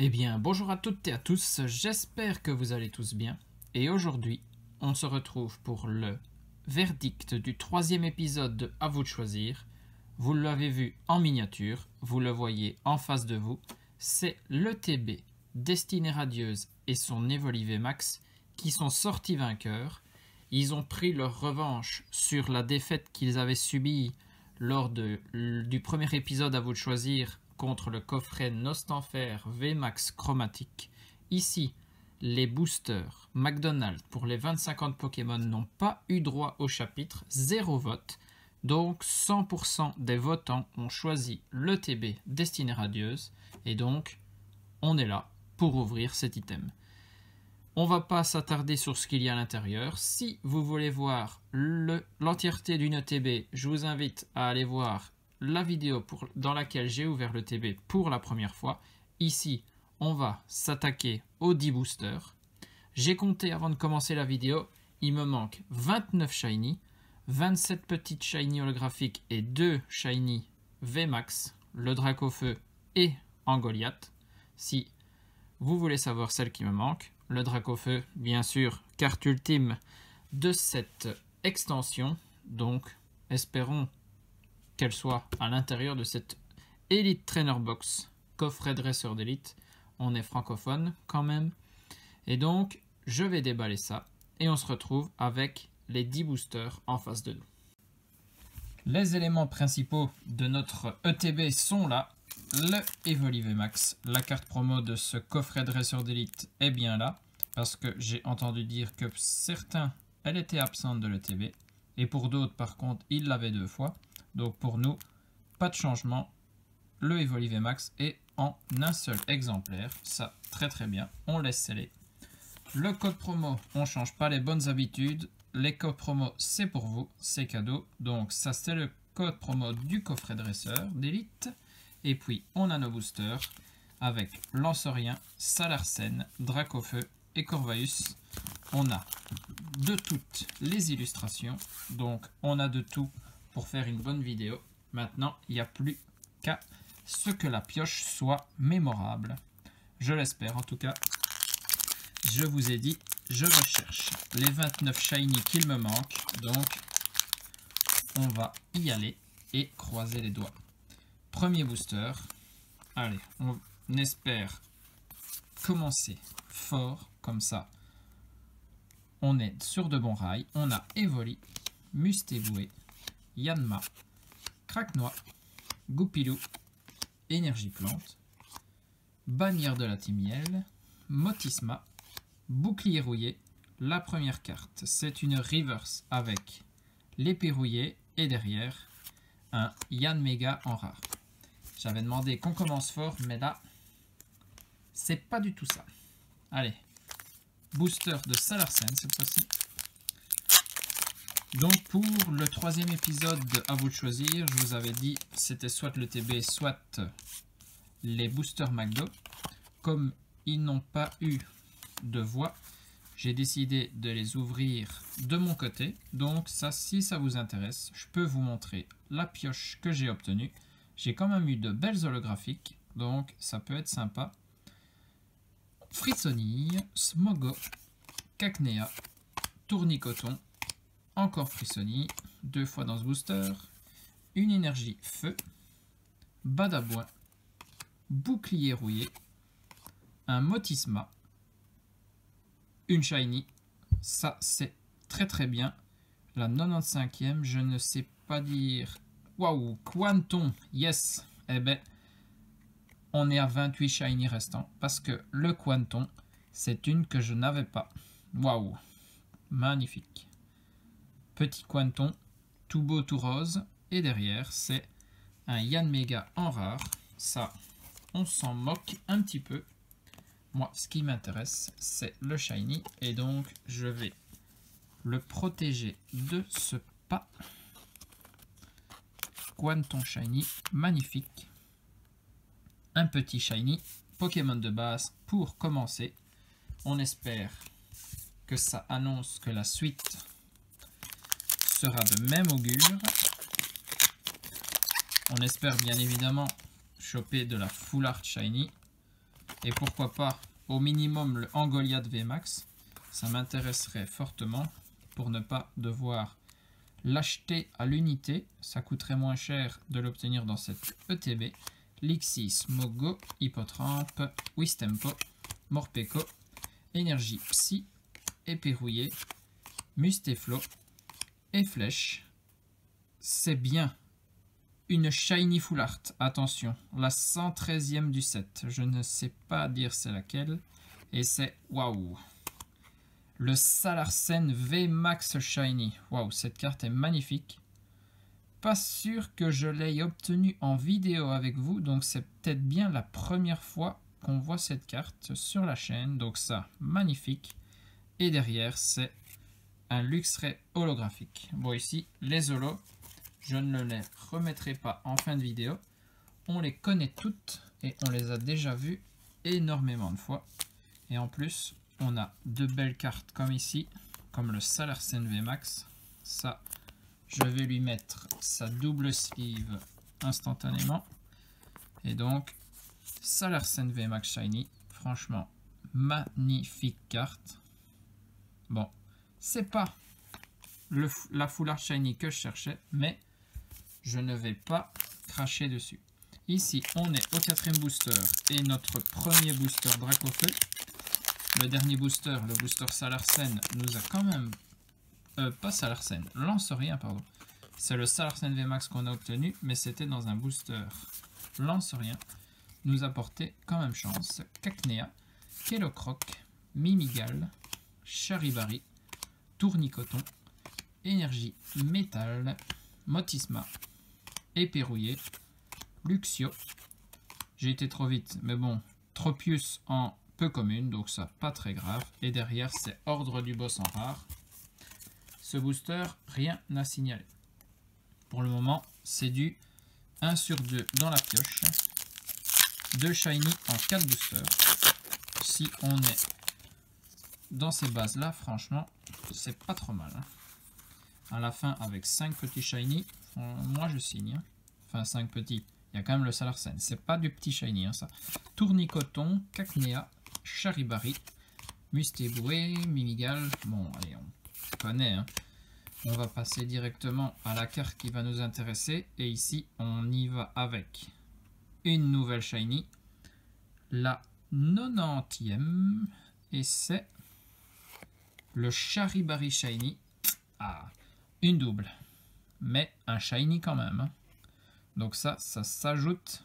Eh bien, bonjour à toutes et à tous, j'espère que vous allez tous bien. Et aujourd'hui, on se retrouve pour le verdict du 3e épisode de À vous de choisir. Vous l'avez vu en miniature, vous le voyez en face de vous. C'est l'ETB, Destinée Radieuse et son Evolve Max qui sont sortis vainqueurs. Ils ont pris leur revanche sur la défaite qu'ils avaient subie lors du premier épisode À vous de choisir contre le coffret Nostanfer VMAX chromatique. Ici, les boosters McDonald's pour les 20-50 Pokémon n'ont pas eu droit au chapitre, 0 vote. Donc 100% des votants ont choisi l'ETB Destinée Radieuse et donc on est là pour ouvrir cet item. On va pas s'attarder sur ce qu'il y a à l'intérieur. Si vous voulez voir l'entièreté d'une ETB, je vous invite à aller voir la vidéo dans laquelle j'ai ouvert le TB pour la première fois. Ici, on va s'attaquer aux 10 boosters. J'ai compté avant de commencer la vidéo, il me manque 29 shiny, 27 petites shiny holographiques et 2 shiny VMAX, le Dracofeu et Angoliath. Si vous voulez savoir celle qui me manque, le Dracofeu, bien sûr, carte ultime de cette extension. Donc, espérons qu'elle soit à l'intérieur de cette Elite Trainer Box, coffret dresseur d'élite. On est francophone quand même. Et donc, je vais déballer ça. Et on se retrouve avec les 10 boosters en face de nous. Les éléments principaux de notre ETB sont là. Le Evolve Max, la carte promo de ce coffret dresseur d'élite est bien là. Parce que j'ai entendu dire que certains, elle était absente de l'ETB. Et pour d'autres, par contre, ils l'avaient 2 fois. Donc pour nous, pas de changement. Le Evolve Max est en un seul exemplaire. Ça, très très bien. On laisse sceller. Le code promo, on ne change pas les bonnes habitudes. Les codes promo, c'est pour vous. C'est cadeau. Donc ça, c'est le code promo du coffret dresseur d'élite. Et puis, on a nos boosters avec Lancerien, Salarsen, Dracofeu et Corvaeus. On a de toutes les illustrations. Donc, on a de tout pour faire une bonne vidéo. Maintenant, il n'y a plus qu'à ce que la pioche soit mémorable. Je l'espère en tout cas. Je vous ai dit, je recherche les 29 shiny qu'il me manque. Donc, on va y aller et croiser les doigts. Premier booster. Allez, on espère commencer fort comme ça. On est sur de bons rails. On a Evoli, Mustéboué, Yanma, Craquenois, Goupilou, Énergie Plante, Bannière de la Timiel, Motisma, Bouclier Rouillé. La première carte, c'est une reverse avec l'épée rouillée et derrière un Yanmega en rare. J'avais demandé qu'on commence fort, mais là, c'est pas du tout ça. Allez, booster de Salarsen cette fois-ci. Donc pour le 3e épisode de À vous de choisir, je vous avais dit c'était soit le TB, soit les boosters McDo. Comme ils n'ont pas eu de voix, j'ai décidé de les ouvrir de mon côté. Donc ça, si ça vous intéresse, je peux vous montrer la pioche que j'ai obtenue. J'ai quand même eu de belles holographiques, donc ça peut être sympa. Frissonille, Smogo, Cacnea, Tournicoton, encore Frissonille, 2 fois dans ce booster, une énergie feu, Badabouin, Bouclier Rouillé, un Motisma, une Shiny, ça c'est très très bien. La 95e, je ne sais pas dire. Waouh, Quanton, yes. Eh ben, on est à 28 Shiny restants parce que le Quanton, c'est une que je n'avais pas. Waouh, magnifique. Petit Quanton, tout beau, tout rose. Et derrière, c'est un Yanmega en rare. Ça, on s'en moque un petit peu. Moi, ce qui m'intéresse, c'est le Shiny. Et donc, je vais le protéger de ce pas. Quanton Shiny, magnifique. Un petit Shiny, Pokémon de base pour commencer. On espère que ça annonce que la suite sera de même augure. On espère bien évidemment choper de la Full Art Shiny. Et pourquoi pas au minimum le Angoliath VMAX. Ça m'intéresserait fortement pour ne pas devoir l'acheter à l'unité. Ça coûterait moins cher de l'obtenir dans cette ETB. Lixis, Mogo, Hippotrampe, Wistempo, Morpeko, Énergie Psy, Éperrouillé, Musteflo et Flèche. C'est bien une Shiny Full Art. Attention, la 113e du set. Je ne sais pas dire c'est laquelle. Et c'est waouh! Le Salarsen VMAX Shiny. Waouh, cette carte est magnifique. Pas sûr que je l'ai obtenue en vidéo avec vous. Donc c'est peut-être bien la première fois qu'on voit cette carte sur la chaîne. Donc ça, magnifique. Et derrière, c'est un Luxray holographique. Bon, ici, les holos, je ne les remettrai pas en fin de vidéo. On les connaît toutes et on les a déjà vues énormément de fois. Et en plus, on a de belles cartes comme ici, comme le Salarsen VMAX. Ça, je vais lui mettre sa double sleeve instantanément. Et donc, Salarsen VMAX Shiny, franchement, magnifique carte. Bon, c'est pas la Full Art Shiny que je cherchais, mais je ne vais pas cracher dessus. Ici, on est au 4e booster et notre premier booster Dracofeu. Le dernier booster, le booster Salarsen, nous a quand même... pas Salarsen, Lance-Rien, pardon. C'est le Salarsen VMAX qu'on a obtenu, mais c'était dans un booster Lance-Rien. Nous a porté quand même chance. Cacnea, Kellocroc, Mimigal, Charibari, Tournicoton, Énergie Métal, Motisma, Éperrouillé, Luxio. J'ai été trop vite, mais bon, Tropius en peu commune, donc ça, pas très grave. Et derrière, c'est Ordre du Boss en rare. Ce booster, rien à signaler. Pour le moment, c'est du 1 sur 2 dans la pioche. 2 shiny en 4 boosters. Si on est dans ces bases-là, franchement, c'est pas trop mal. Hein. À la fin, avec 5 petits shiny, moi je signe. Hein. Enfin, 5 petits. Il y a quand même le Salarsen. C'est pas du petit shiny, hein, ça. Tournicoton, Cacnea, Charibari, Mustéboué, Mimigal. Bon, allez, on connaît. Hein. On va passer directement à la carte qui va nous intéresser. Et ici, on y va avec une nouvelle shiny. La 90e. Et c'est le Charibari Shiny. Ah, une double. Mais un shiny quand même. Hein. Donc ça s'ajoute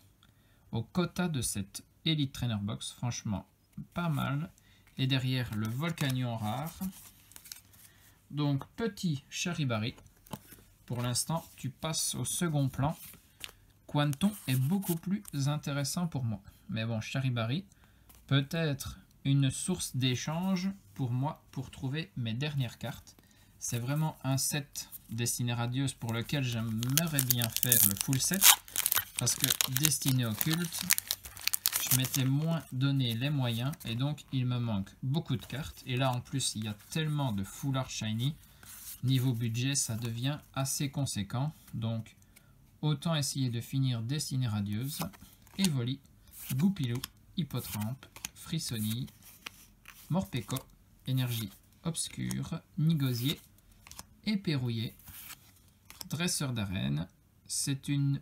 au quota de cette Elite Trainer Box. Franchement, pas mal. Et derrière, le Volcanion rare. Donc, petit Charibari. Pour l'instant, tu passes au second plan. Quanton est beaucoup plus intéressant pour moi. Mais bon, Charibari, peut-être une source d'échange pour moi pour trouver mes dernières cartes. C'est vraiment un set Destinée Radieuse pour lequel j'aimerais bien faire le full set. Parce que Destinée Occulte, je m'étais moins donné les moyens. Et donc, il me manque beaucoup de cartes. Et là, en plus, il y a tellement de Full Art Shiny. Niveau budget, ça devient assez conséquent. Donc, autant essayer de finir Destinée Radieuse. Evoli, Goupilou, Hippotrampe, Frissoni, Morpeko, Énergie Obscure, Nigosier, Éperrouillé, Dresseur d'arène. C'est une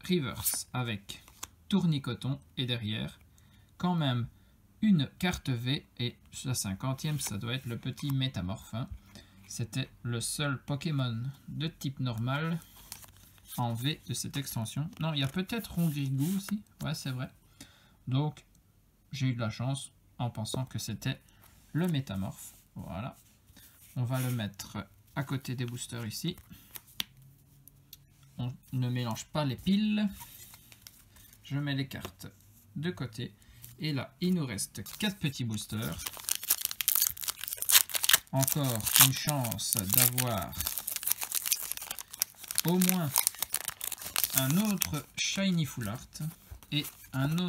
reverse avec Tournicoton et derrière, quand même, une carte V. Et la 50e, ça doit être le petit Métamorphe. Hein. C'était le seul Pokémon de type normal en V de cette extension. Non, il y a peut-être Rongrigou aussi. Ouais, c'est vrai. Donc, j'ai eu de la chance en pensant que c'était le Métamorphe. Voilà. On va le mettre à côté des boosters ici. On ne mélange pas les piles. Je mets les cartes de côté. Et là, il nous reste 4 petits boosters. Encore une chance d'avoir au moins un autre Shiny Full Art et une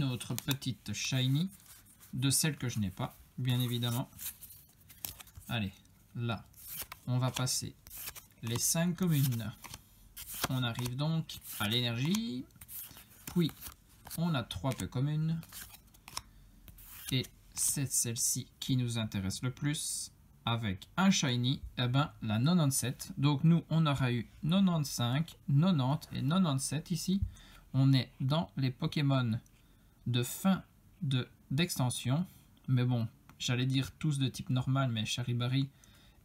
autre petite Shiny de celle que je n'ai pas, bien évidemment. Allez, là, on va passer les 5 communes. On arrive donc à l'énergie, puis on a 3 peu communes. Et c'est celle-ci qui nous intéresse le plus. Avec un shiny, eh ben, la 97. Donc nous, on aura eu 95, 90 et 97 ici. On est dans les Pokémon de fin d'extension. Mais bon, j'allais dire tous de type normal, mais Charibari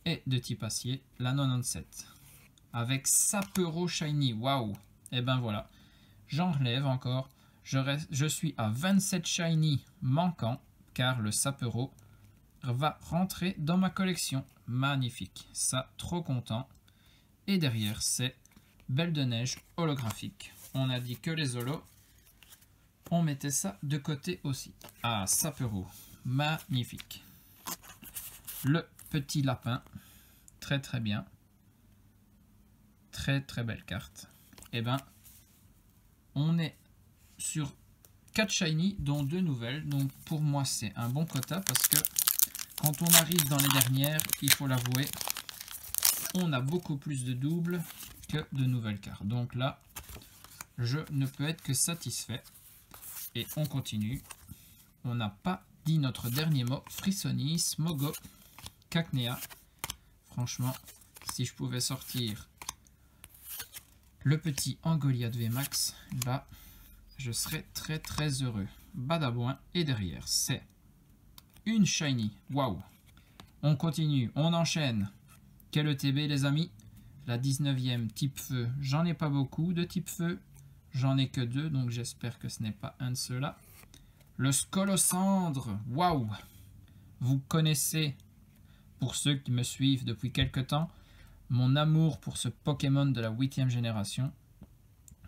est de type acier. La 97. Avec Sapero shiny, waouh. Et ben voilà, j'enlève encore. Je suis à 27 shiny manquants, car le Sapero va rentrer dans ma collection. Magnifique, ça, trop content. Et derrière, c'est Belle de Neige holographique. On a dit que les holos, on mettait ça de côté aussi. Ah, Sapero, magnifique. Le petit lapin, très très bien. Très très belle carte. Et ben, on est sur 4 shiny, dont 2 nouvelles. Donc pour moi, c'est un bon quota parce que quand on arrive dans les dernières, il faut l'avouer, on a beaucoup plus de doubles que de nouvelles cartes. Donc là, je ne peux être que satisfait. Et on continue. On n'a pas dit notre dernier mot. Frissonnis, Mogo, Cacnea. Franchement, si je pouvais sortir le petit Angoliath VMAX, bah, je serais très très heureux. Badabouin, et derrière, c'est une shiny. Waouh! On continue, on enchaîne. Quel ETB, les amis? La 19e type feu. J'en ai pas beaucoup de type feu. J'en ai que 2, donc j'espère que ce n'est pas un de ceux-là. Le Scolosandre. Waouh! Vous connaissez, pour ceux qui me suivent depuis quelque temps, mon amour pour ce Pokémon de la 8e génération.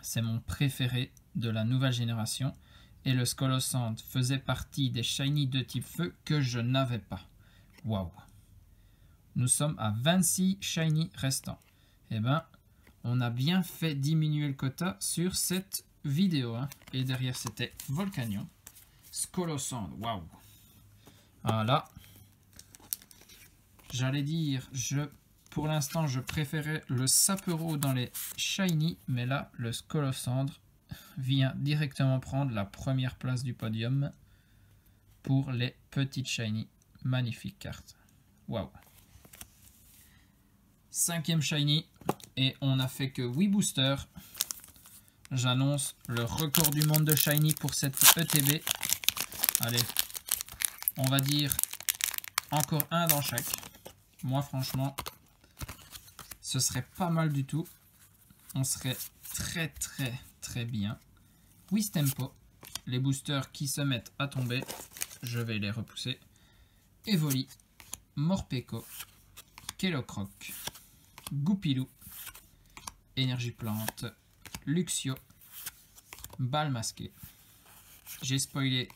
C'est mon préféré de la nouvelle génération. Et le Scolosandre faisait partie des shiny de type feu que je n'avais pas. Waouh! Nous sommes à 26 shiny restants. Eh ben, on a bien fait diminuer le quota sur cette vidéo. Hein. Et derrière, c'était Volcanion. Scolosandre, waouh! Voilà. J'allais dire, pour l'instant, je préférais le Sapero dans les shiny, mais là, le Scolosandre vient directement prendre la première place du podium pour les petites shiny. Magnifique carte. Waouh! 5e shiny, et on n'a fait que 8 boosters. J'annonce le record du monde de shiny pour cette ETB. Allez, on va dire encore un dans chaque. Moi, franchement, ce serait pas mal du tout. On serait très très très bien. Wistempo, les boosters qui se mettent à tomber, je vais les repousser. Evoli, Morpeko, Kellocroc, Goupilou, Énergie Plante, Luxio, Balle Masquée. J'ai spoilé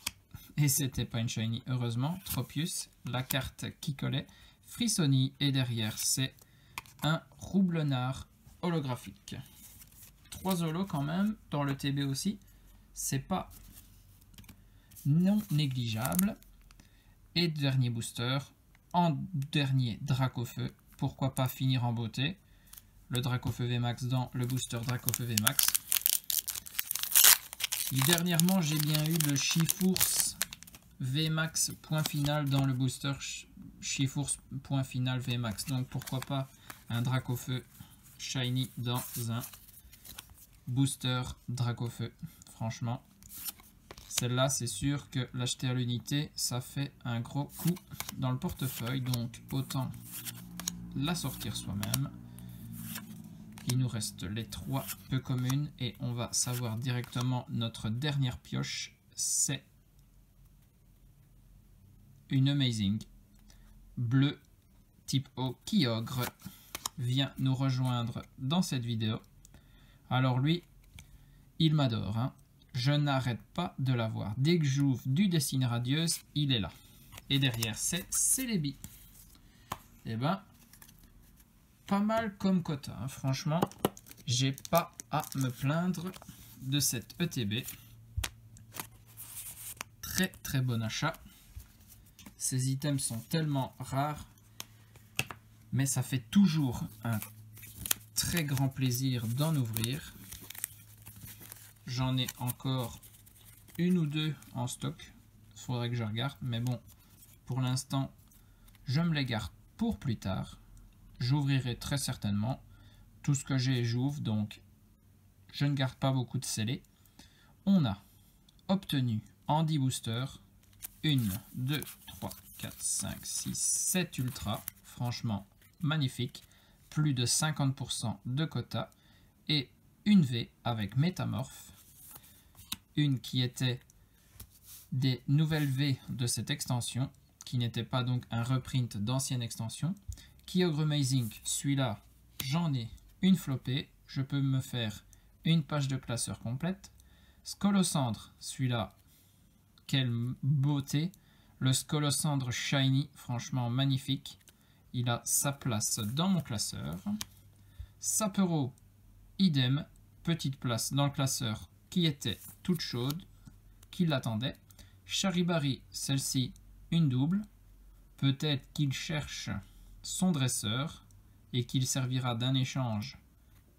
et c'était pas une shiny, heureusement. Tropius, la carte qui collait. Frissoni, et derrière c'est un Roublenard holographique. 3 holos quand même, dans le TB aussi. C'est pas non négligeable. Et dernier booster, en dernier Dracofeu. Pourquoi pas finir en beauté. Le Dracofeu VMAX dans le booster Dracofeu VMAX. Et dernièrement, j'ai bien eu le Chifours VMAX point final dans le booster Chifours point final VMAX. Donc pourquoi pas un Dracofeu shiny dans un booster Dracofeu. Franchement, celle-là, c'est sûr que l'acheter à l'unité, ça fait un gros coup dans le portefeuille. Donc autant la sortir soi-même. Il nous reste les 3 peu communes et on va savoir directement notre dernière pioche. C'est une Amazing bleu type eau qui ogre vient nous rejoindre dans cette vidéo. Alors lui, il m'adore. Hein. Je n'arrête pas de l'avoir. Dès que j'ouvre du Destinée Radieuse, il est là. Et derrière, c'est Celebi. Et ben, pas mal comme quota. Hein. Franchement, j'ai pas à me plaindre de cette ETB. Très très bon achat. Ces items sont tellement rares, mais ça fait toujours un très grand plaisir d'en ouvrir. J'en ai encore une ou deux en stock. Il faudrait que je regarde. Mais bon, pour l'instant, je me les garde pour plus tard. J'ouvrirai très certainement. Tout ce que j'ai, j'ouvre. Donc, je ne garde pas beaucoup de scellés. On a obtenu en 10 boosters 1, 2, 3, 4, 5, 6, 7 ultras. Franchement, magnifique. Plus de 50% de quota. Et une V avec métamorphe. Une qui était des nouvelles V de cette extension, qui n'était pas donc un reprint d'ancienne extension. Kyogre Amazing, celui-là, j'en ai une flopée. Je peux me faire une page de classeur complète. Scolocendre, celui-là, quelle beauté. Le Scolocendre Shiny, franchement magnifique. Il a sa place dans mon classeur. Sapero, idem, petite place dans le classeur qui était toute chaude, qui l'attendait. Charibari, celle-ci, une double. Peut-être qu'il cherche son dresseur et qu'il servira d'un échange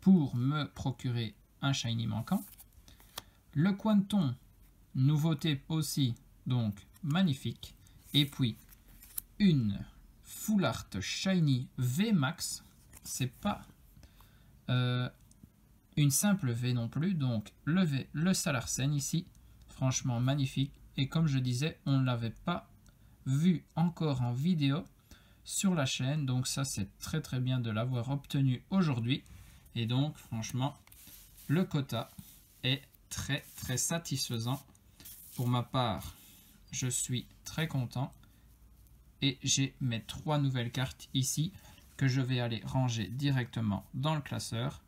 pour me procurer un shiny manquant. Le Quanton, nouveauté aussi, donc magnifique. Et puis, une Full Art Shiny VMAX. C'est pas une simple V non plus, donc le V, le Salarsen ici, franchement magnifique. Et comme je disais, on ne l'avait pas vu encore en vidéo sur la chaîne, donc ça c'est très très bien de l'avoir obtenu aujourd'hui. Et donc franchement, le quota est très très satisfaisant. Pour ma part, je suis très content. Et j'ai mes 3 nouvelles cartes ici que je vais aller ranger directement dans le classeur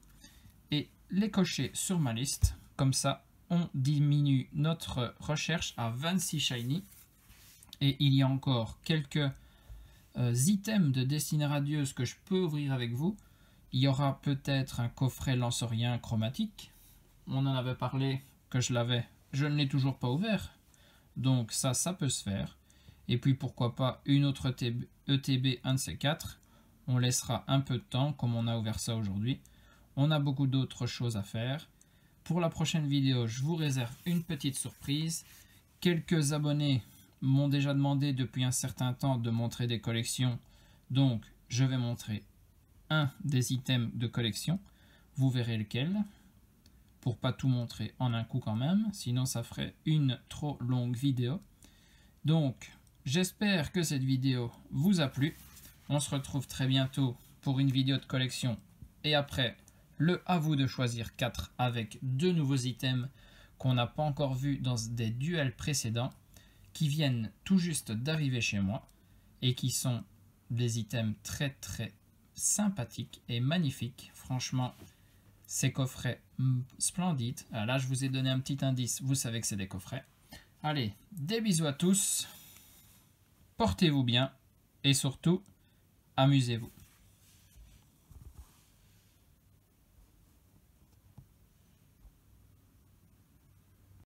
et les cocher sur ma liste. Comme ça, on diminue notre recherche à 26 shiny. Et il y a encore quelques items de Destinée Radieuse que je peux ouvrir avec vous. Il y aura peut-être un coffret lancerien chromatique. On en avait parlé que je ne l'ai toujours pas ouvert. Donc ça peut se faire. Et puis pourquoi pas une autre ETB, un de ces 4. On laissera un peu de temps comme on a ouvert ça aujourd'hui. On a beaucoup d'autres choses à faire. Pour la prochaine vidéo, je vous réserve une petite surprise. Quelques abonnés m'ont déjà demandé depuis un certain temps de montrer des collections. Donc je vais montrer un des items de collection. Vous verrez lequel. Pour pas tout montrer en un coup quand même. Sinon ça ferait une trop longue vidéo. Donc j'espère que cette vidéo vous a plu. On se retrouve très bientôt pour une vidéo de collection. Et après, le à vous de choisir 4 avec 2 nouveaux items qu'on n'a pas encore vus dans des duels précédents, qui viennent tout juste d'arriver chez moi et qui sont des items très très sympathiques et magnifiques. Franchement, ces coffrets splendides. Là, je vous ai donné un petit indice. Vous savez que c'est des coffrets. Allez, des bisous à tous. Portez-vous bien et surtout, amusez-vous.